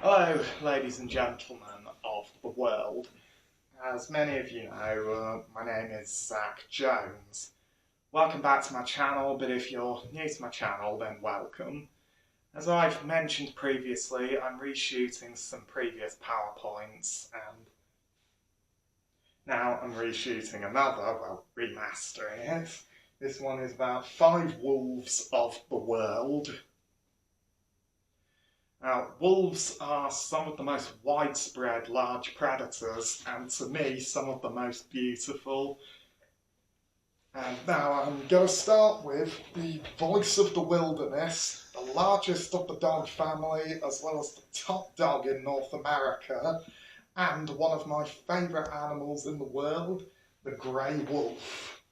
Hello, ladies and gentlemen of the world. As many of you know, my name is Zach Jones. Welcome back to my channel, but if you're new to my channel, then welcome. As I've mentioned previously, I'm reshooting some previous PowerPoints, and now I'm reshooting another, remastering it. This one is about 5 wolves of the world. Now, wolves are some of the most widespread large predators, and to me, some of the most beautiful. And now I'm going to start with the voice of the wilderness, the largest of the dog family, as well as the top dog in North America, and one of my favourite animals in the world, the grey wolf.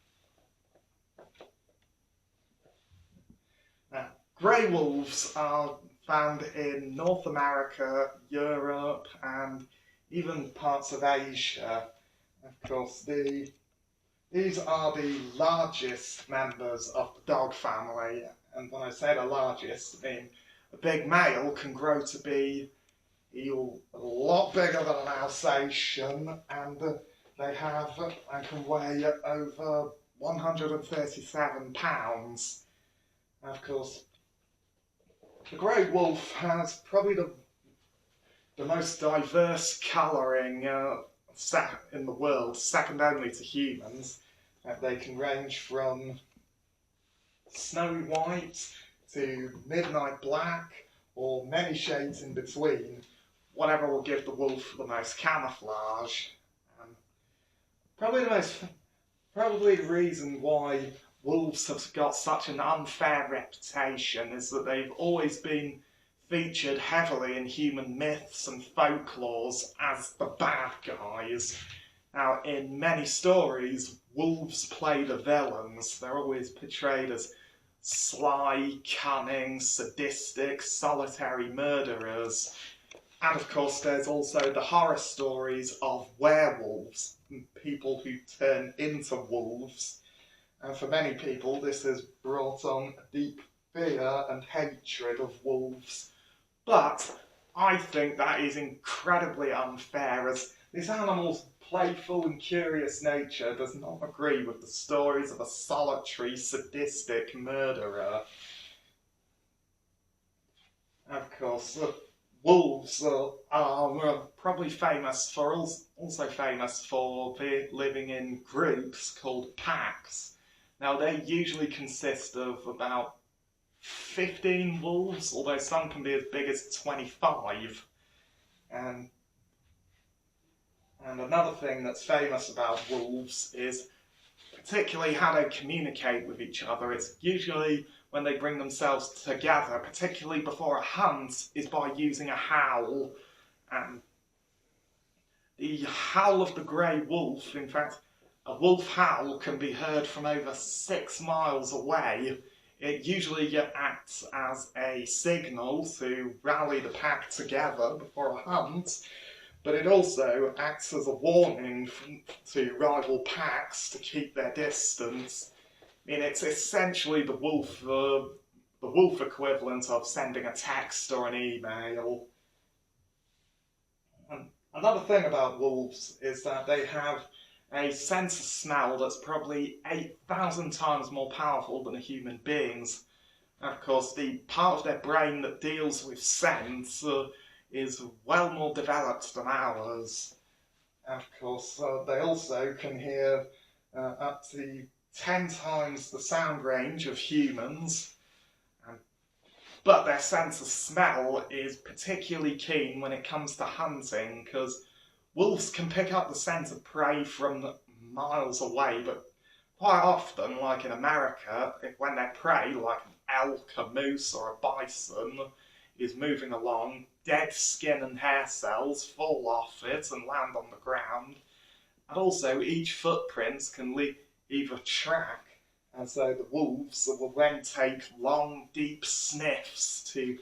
Now, grey wolves are found in North America, Europe, and even parts of Asia. Of course, these are the largest members of the dog family, and when I say the largest, I mean a big male can grow to be a lot bigger than an Alsatian, and they can weigh over 137 pounds. And of course, the grey wolf has probably the most diverse colouring in the world, second only to humans. They can range from snowy white to midnight black, or many shades in between, whatever will give the wolf the most camouflage. Probably the reason why wolves have got such an unfair reputation is that they've always been featured heavily in human myths and folklores as the bad guys. Now, in many stories, wolves play the villains. They're always portrayed as sly, cunning, sadistic, solitary murderers. And of course, there's also the horror stories of werewolves, people who turn into wolves. And for many people, this has brought on a deep fear and hatred of wolves. But I think that is incredibly unfair, as this animal's playful and curious nature does not agree with the stories of a solitary, sadistic murderer. Of course, wolves are probably also famous for living in groups called packs. Now, they usually consist of about 15 wolves, although some can be as big as 25. And another thing that's famous about wolves is particularly how they communicate with each other. It's usually when they bring themselves together, particularly before a hunt, is by using a howl. And the howl of the grey wolf, in fact, a wolf howl can be heard from over 6 miles away. It usually acts as a signal to rally the pack together before a hunt, but it also acts as a warning to rival packs to keep their distance. I mean, it's essentially the wolf equivalent of sending a text or an email. And another thing about wolves is that they have a sense of smell that's probably 8,000 times more powerful than a human being's. And of course, the part of their brain that deals with scent is well more developed than ours. And of course, they also can hear up to 10 times the sound range of humans. But their sense of smell is particularly keen when it comes to hunting, because wolves can pick up the scent of prey from miles away, but quite often, like in America, when their prey, like an elk, a moose, or a bison, is moving along, dead skin and hair cells fall off it and land on the ground. And also, each footprint can leave a track, and so the wolves will then take long, deep sniffs to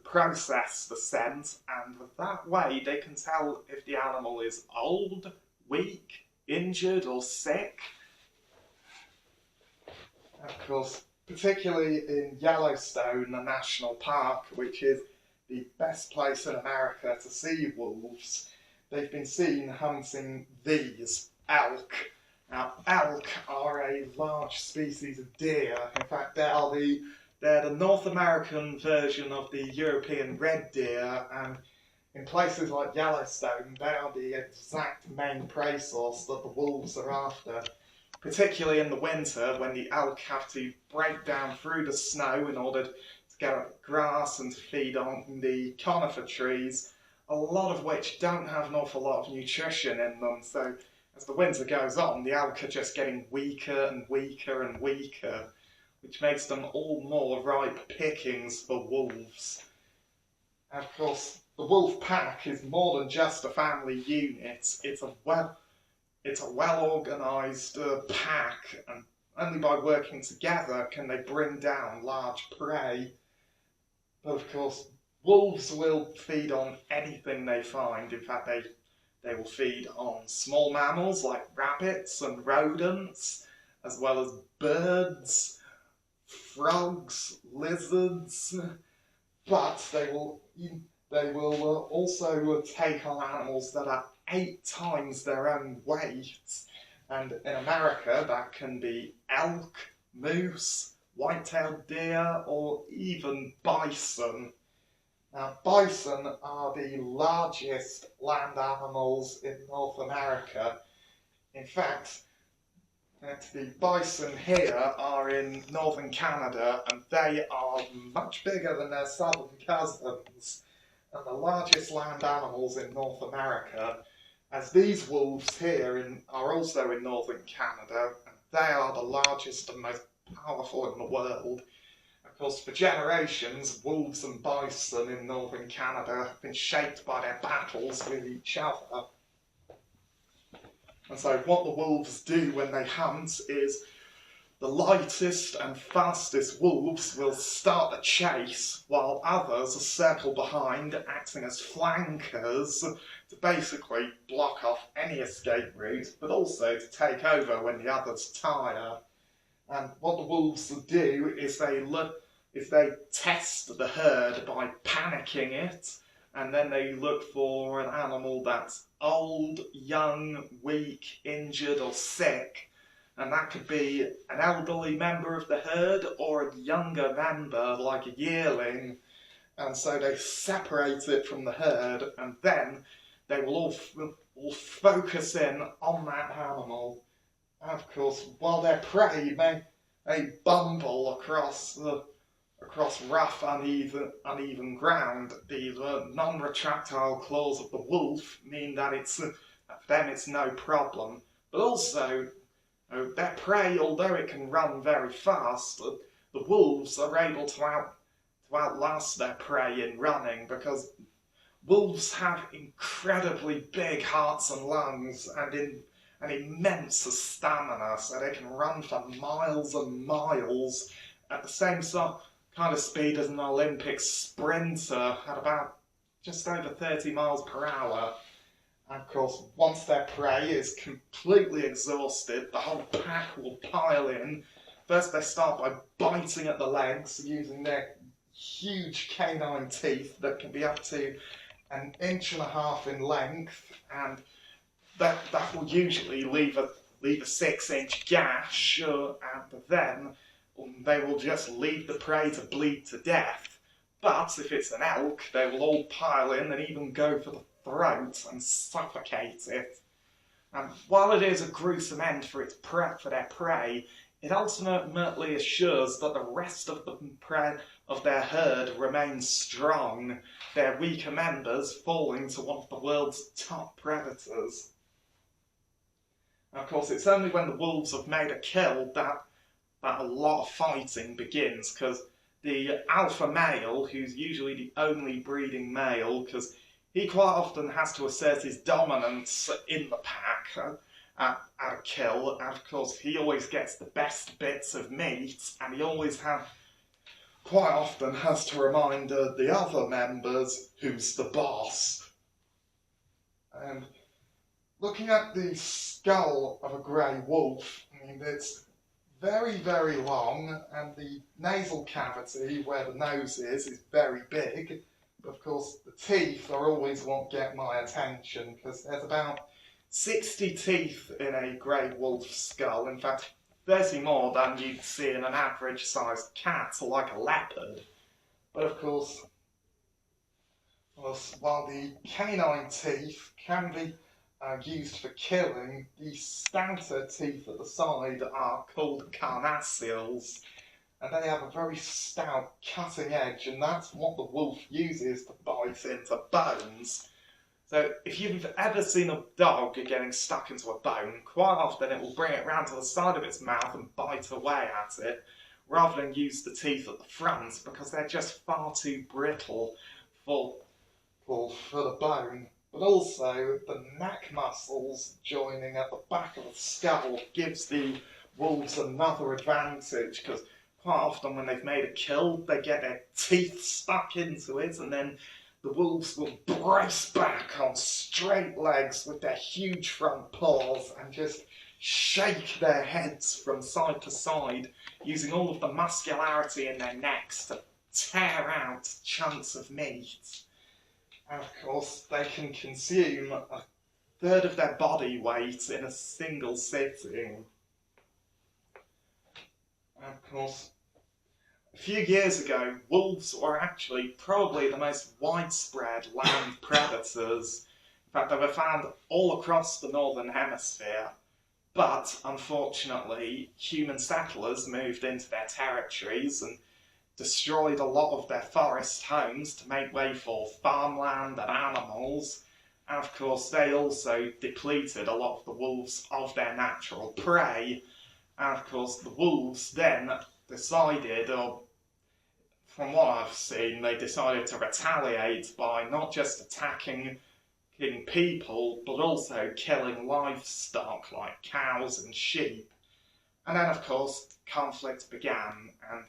process the scent, and that way they can tell if the animal is old, weak, injured, or sick. Of course, particularly in Yellowstone, the national park, which is the best place in America to see wolves, they've been seen hunting these elk. Now, elk are a large species of deer. In fact, they're the North American version of the European red deer, and in places like Yellowstone, they are the exact main prey source that the wolves are after. Particularly in the winter, when the elk have to break down through the snow in order to get at grass and to feed on the conifer trees, a lot of which don't have an awful lot of nutrition in them. So as the winter goes on, the elk are just getting weaker and weaker and weaker, which makes them all more ripe pickings for wolves. And of course, the wolf pack is more than just a family unit. It's a well-organised pack, and only by working together can they bring down large prey. But of course, wolves will feed on anything they find. In fact, they will feed on small mammals like rabbits and rodents, as well as birds, frogs, lizards. But they will also take on animals that are 8 times their own weight. And in America, that can be elk, moose, white-tailed deer, or even bison. Now, bison are the largest land animals in North America. In fact, the bison here are in northern Canada, and they are much bigger than their southern cousins, and the largest land animals in North America, as these wolves here are also in northern Canada, and they are the largest and most powerful in the world. Of course, for generations, wolves and bison in northern Canada have been shaped by their battles with each other. And so what the wolves do when they hunt is the lightest and fastest wolves will start the chase, while others circle behind, acting as flankers to basically block off any escape route, but also to take over when the others tire. And what the wolves do is they test the herd by panicking it, and then they look for an animal that's old, young, weak, injured or sick. And that could be an elderly member of the herd or a younger member, like a yearling. And so they separate it from the herd, and then they will all focus in on that animal. And of course, while their prey may bumble across rough, uneven ground, the non-retractile claws of the wolf mean that for them it's no problem. But also, their prey, although it can run very fast, the wolves are able to outlast their prey in running, because wolves have incredibly big hearts and lungs and immense stamina, so they can run for miles and miles at the same kind of speed as an Olympic sprinter at about just over 30 miles per hour. And of course, once their prey is completely exhausted, the whole pack will pile in. First they start by biting at the legs using their huge canine teeth that can be up to 1.5 inches in length, and that will usually leave a 6-inch gash, and then they will just leave the prey to bleed to death. But if it's an elk, they will all pile in and even go for the throat and suffocate it. And while it is a gruesome end for their prey, it ultimately assures that the rest of the prey of their herd remains strong, their weaker members falling to one of the world's top predators. And of course, it's only when the wolves have made a kill that a lot of fighting begins, because the alpha male, who's usually the only breeding male, because he quite often has to assert his dominance in the pack at a kill, and of course he always gets the best bits of meat, and he always quite often has to remind the other members who's the boss. And looking at the skull of a grey wolf, I mean, it's very, very long, and the nasal cavity where the nose is very big. But of teeth are always what get my attention, because there's about 60 teeth in a grey wolf skull. In fact, 30 more than you'd see in an average sized cat or like a leopard. But of course, while the canine teeth can be used for killing, the stouter teeth at the side are called carnassials, and they have a very stout cutting edge, and that's what the wolf uses to bite into bones. So if you've ever seen a dog getting stuck into a bone, quite often it will bring it round to the side of its mouth and bite away at it, rather than use the teeth at the front, because they're just far too brittle for the bone. But also, the neck muscles joining at the back of the skull gives the wolves another advantage, because quite often when they've made a kill, they get their teeth stuck into it, and then the wolves will brace back on straight legs with their huge front paws and just shake their heads from side to side, using all of the muscularity in their necks to tear out chunks of meat. And of course, they can consume a third of their body weight in a single sitting. And of course, a few years ago, wolves were actually probably the most widespread land predators. In fact, they were found all across the northern hemisphere. But, unfortunately, human settlers moved into their territories and destroyed a lot of their forest homes to make way for farmland and animals. And of course, they also depleted a lot of the wolves of their natural prey. And of course, the wolves then decided, or from what I've seen, they decided to retaliate by not just attacking people, but also killing livestock like cows and sheep. And then, of course, conflict began, and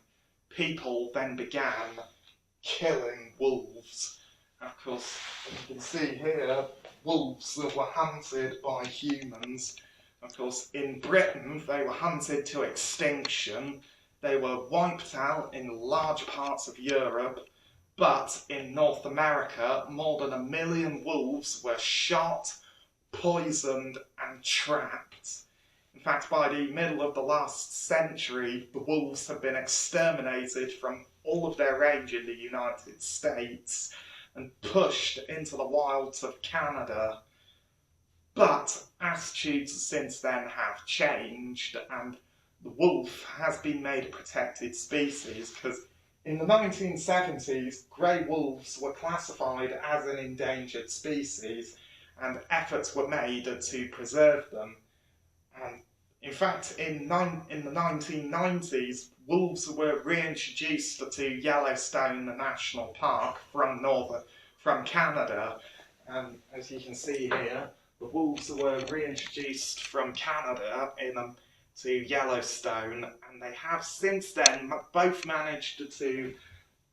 people then began killing wolves. And of course, as you can see here, wolves that were hunted by humans. Of course, in Britain, they were hunted to extinction. They were wiped out in large parts of Europe. But in North America, more than 1 million wolves were shot, poisoned, and trapped. In fact, by the middle of the last century, the wolves have been exterminated from all of their range in the United States and pushed into the wilds of Canada. But attitudes since then have changed, and the wolf has been made a protected species, because in the 1970s, grey wolves were classified as an endangered species, and efforts were made to preserve them. And in fact, in the 1990s, wolves were reintroduced to Yellowstone National Park from Canada. And as you can see here, the wolves were reintroduced from Canada to Yellowstone, and they have since then both managed to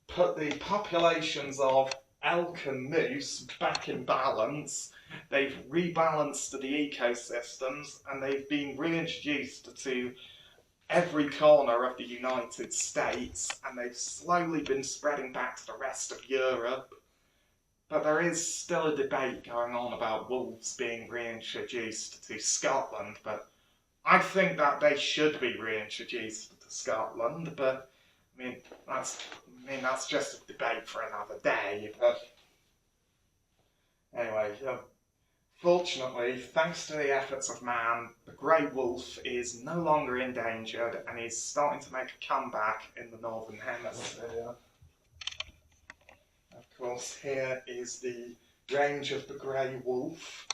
put the populations of elk and moose back in balance. They've rebalanced the ecosystems, and they've been reintroduced to every corner of the United States, and they've slowly been spreading back to the rest of Europe. But there is still a debate going on about wolves being reintroduced to Scotland, but I think that they should be reintroduced to Scotland, but that's just a debate for another day. But anyway, fortunately, thanks to the efforts of man, the grey wolf is no longer endangered and is starting to make a comeback in the northern hemisphere. Of course, here is the range of the grey wolf.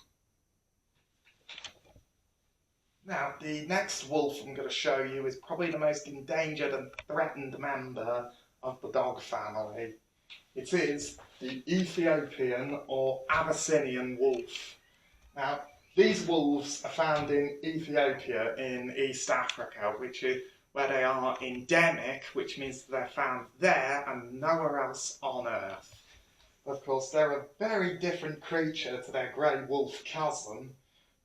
Now, the next wolf I'm going to show you is probably the most endangered and threatened member of the dog family. It is the Ethiopian or Abyssinian wolf. Now, these wolves are found in Ethiopia in East Africa, which is where they are endemic, which means they're found there and nowhere else on Earth. Of course, they're a very different creature to their grey wolf cousin.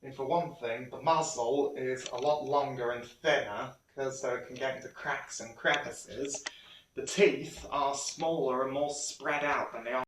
And for one thing, the muzzle is a lot longer and thinner, because it can get into cracks and crevices. The teeth are smaller and more spread out than they are